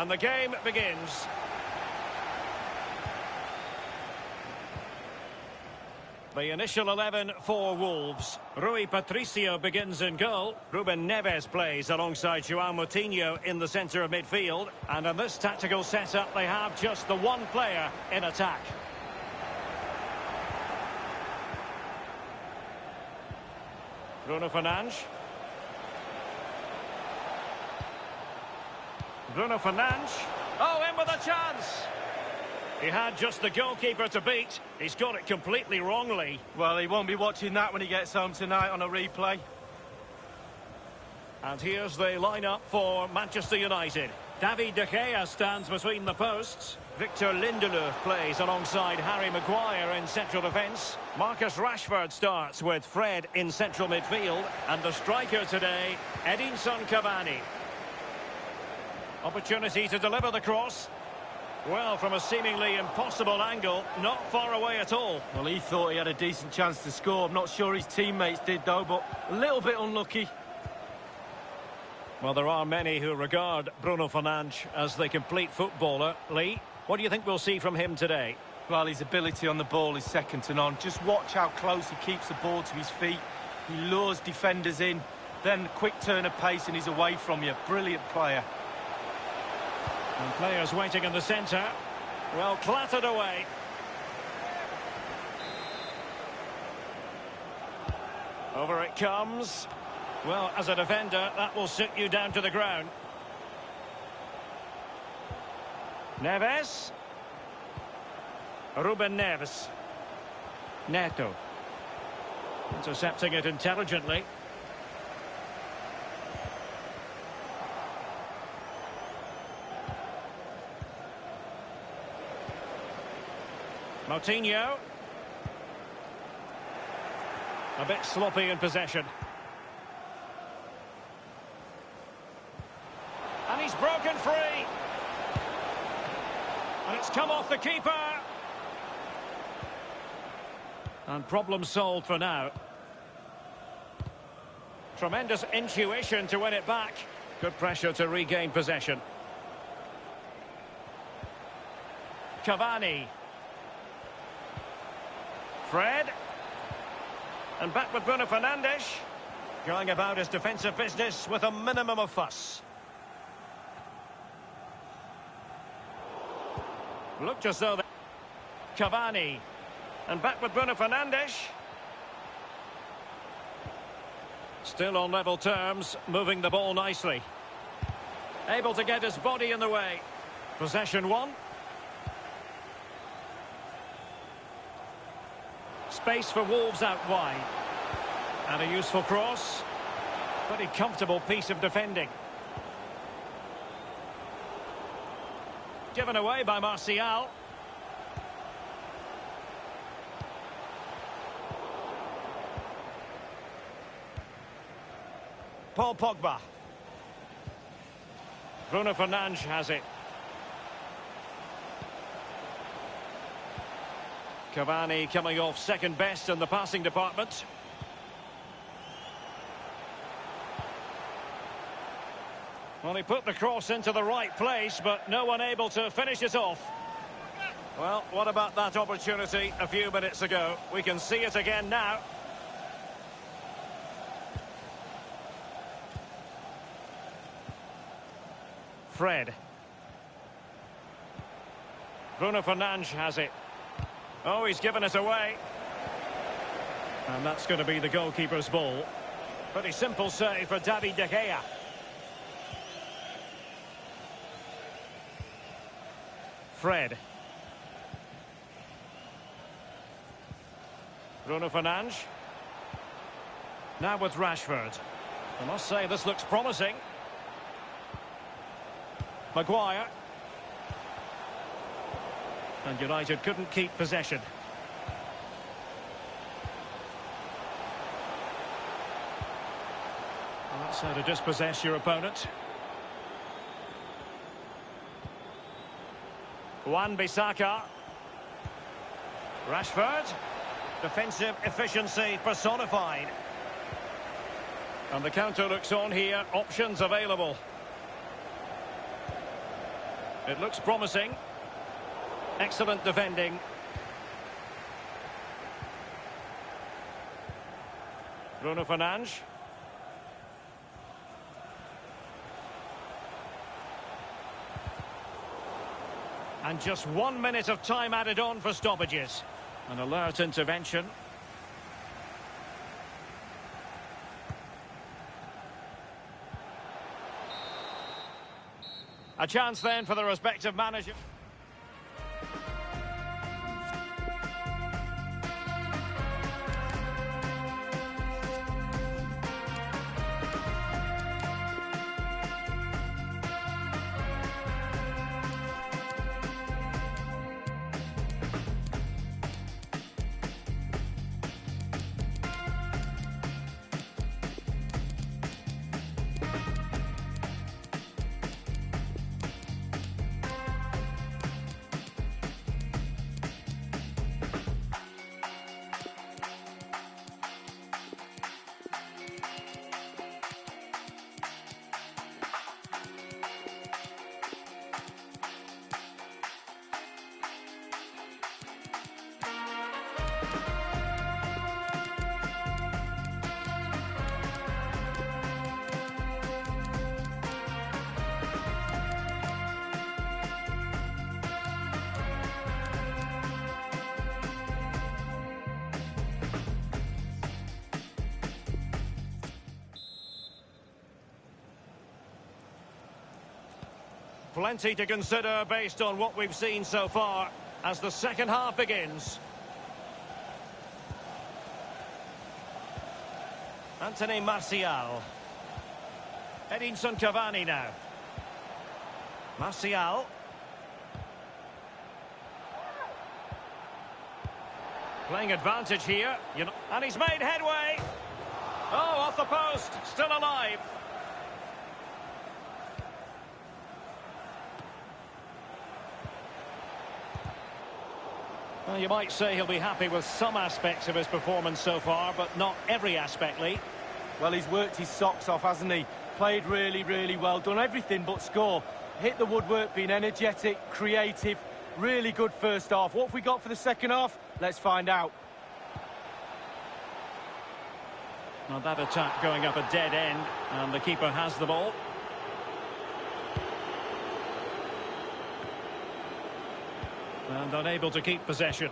And the game begins. The initial 11 for Wolves. Rui Patricio begins in goal. Ruben Neves plays alongside João Moutinho in the centre of midfield. And in this tactical setup, they have just the one player in attack. Bruno Fernandes. Bruno Fernandes. Oh, in with a chance! He had just the goalkeeper to beat. He's got it completely wrongly. Well, he won't be watching that when he gets home tonight on a replay. And here's the lineup for Manchester United. David De Gea stands between the posts. Victor Lindelof plays alongside Harry Maguire in central defence. Marcus Rashford starts with Fred in central midfield. And the striker today, Edinson Cavani. Opportunity to deliver the cross. Well, from a seemingly impossible angle, not far away at all. Well, he thought he had a decent chance to score. I'm not sure his teammates did, though, but a little bit unlucky. Well, there are many who regard Bruno Fernandes as the complete footballer. Lee, what do you think we'll see from him today? Well, his ability on the ball is second to none. Just watch how close he keeps the ball to his feet. He lures defenders in, then quick turn of pace and he's away from you. Brilliant player. And players waiting in the centre. Well, clattered away. Over it comes. Well, as a defender, that will sit you down to the ground. Neves. Ruben Neves. Neto. Intercepting it intelligently. Moutinho. A bit sloppy in possession. And he's broken free. And it's come off the keeper. And problem solved for now. Tremendous intuition to win it back. Good pressure to regain possession. Cavani. Fred. And back with Bruno Fernandes. Going about his defensive business with a minimum of fuss. Looked as though... Cavani. And back with Bruno Fernandes. Still on level terms, moving the ball nicely. Able to get his body in the way. Possession one. Space for Wolves out wide. And a useful cross. Pretty comfortable piece of defending. Given away by Martial. Paul Pogba. Bruno Fernandes has it. Cavani coming off second best in the passing department. Well, he put the cross into the right place, but no one able to finish it off. Well, what about that opportunity a few minutes ago? We can see it again now. Fred. Bruno Fernandes has it. Oh, he's given it away. And that's going to be the goalkeeper's ball. Pretty simple save for David De Gea. Fred. Bruno Fernandes. Now with Rashford. I must say this looks promising. Maguire. And United couldn't keep possession. Well, that's how to dispossess your opponent. Wan-Bissaka. Rashford. Defensive efficiency personified. And the counter looks on here. Options available. It looks promising. Excellent defending. Bruno Fernandes. And just 1 minute of time added on for stoppages. An alert intervention. A chance then for the respective manager. Plenty to consider based on what we've seen so far as the second half begins. Anthony Martial. Edinson Cavani now. Martial. Playing advantage here. And he's made headway. Oh, off the post. Still alive. Well, you might say he'll be happy with some aspects of his performance so far, but not every aspect, Lee. Well, he's worked his socks off, hasn't he? Played really, really well, done everything but score. Hit the woodwork, been energetic, creative, really good first half. What have we got for the second half? Let's find out. Now that attack going up a dead end, and the keeper has the ball. And unable to keep possession.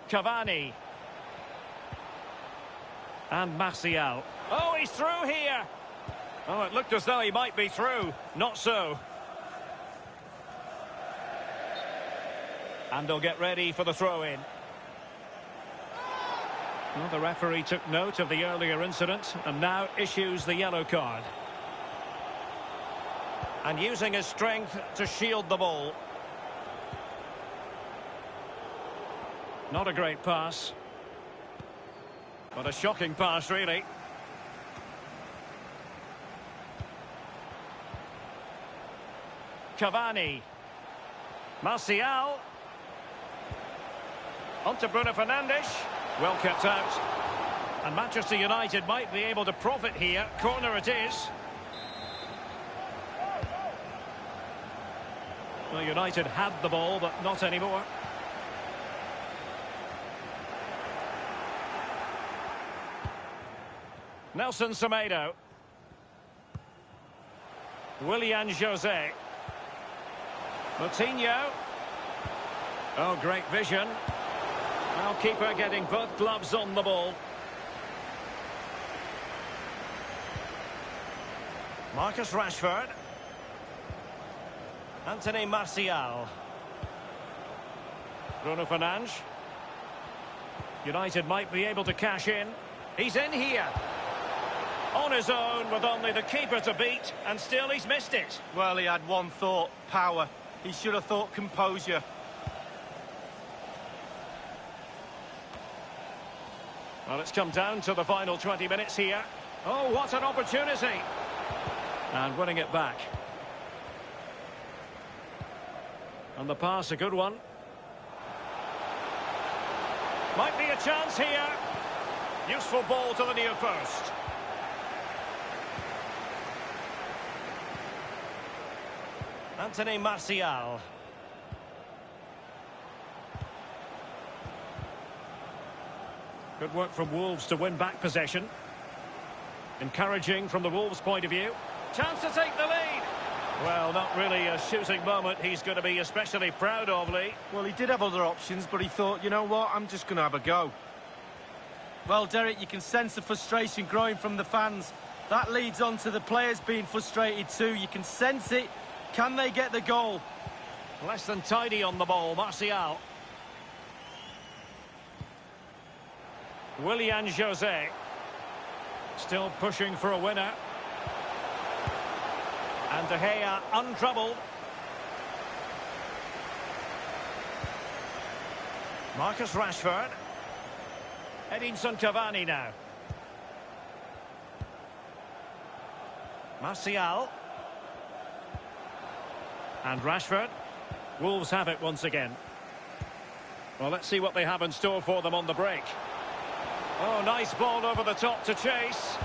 Cavani. And Martial. Oh, he's through here. Oh, it looked as though he might be through. Not so. And they'll get ready for the throw-in. Well, the referee took note of the earlier incident and now issues the yellow card. And using his strength to shield the ball. Not a great pass. But a shocking pass, really. Cavani. Martial. On to Bruno Fernandes. Well kept out. And Manchester United might be able to profit here. Corner it is. Well, United had the ball, but not anymore. Nelson Semedo. Willian José. Moutinho. Oh, great vision. Now keeper getting both gloves on the ball. Marcus Rashford. Anthony Martial. Bruno Fernandes. United might be able to cash in. He's in here. On his own with only the keeper to beat, and still he's missed it. Well, he had one thought, power. He should have thought composure. Well, it's come down to the final 20 minutes here. Oh, what an opportunity. And winning it back. And the pass, a good one. Might be a chance here. Useful ball to the near post. Anthony Martial. Good work from Wolves to win back possession. Encouraging from the Wolves' point of view. Chance to take the lead. Well, not really a shooting moment he's going to be especially proud of, Lee. Well, he did have other options, but he thought, you know what, I'm just going to have a go. Well, Derek, you can sense the frustration growing from the fans. That leads on to the players being frustrated too. You can sense it. Can they get the goal? Less than tidy on the ball, Martial. Willian José. Still pushing for a winner. And De Gea untroubled. Marcus Rashford. Edinson Cavani now. Martial. And Rashford. Wolves have it once again. Well, let's see what they have in store for them on the break. Oh, nice ball over the top to chase.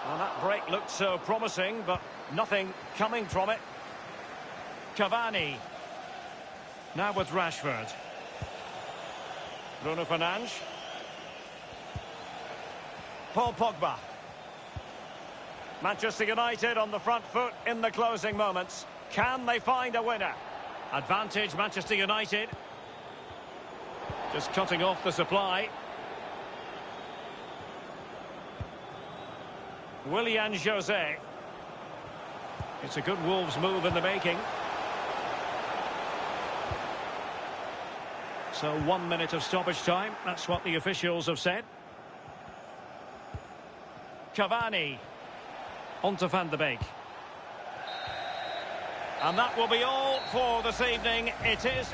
Well, that break looked so promising, but nothing coming from it. Cavani. Now with Rashford. Bruno Fernandes. Paul Pogba. Manchester United on the front foot in the closing moments. Can they find a winner? Advantage Manchester United. Just cutting off the supply. Willian José. It's a good Wolves move in the making. So 1 minute of stoppage time. That's what the officials have said. Cavani. On to Van de Beek. And that will be all for this evening. It is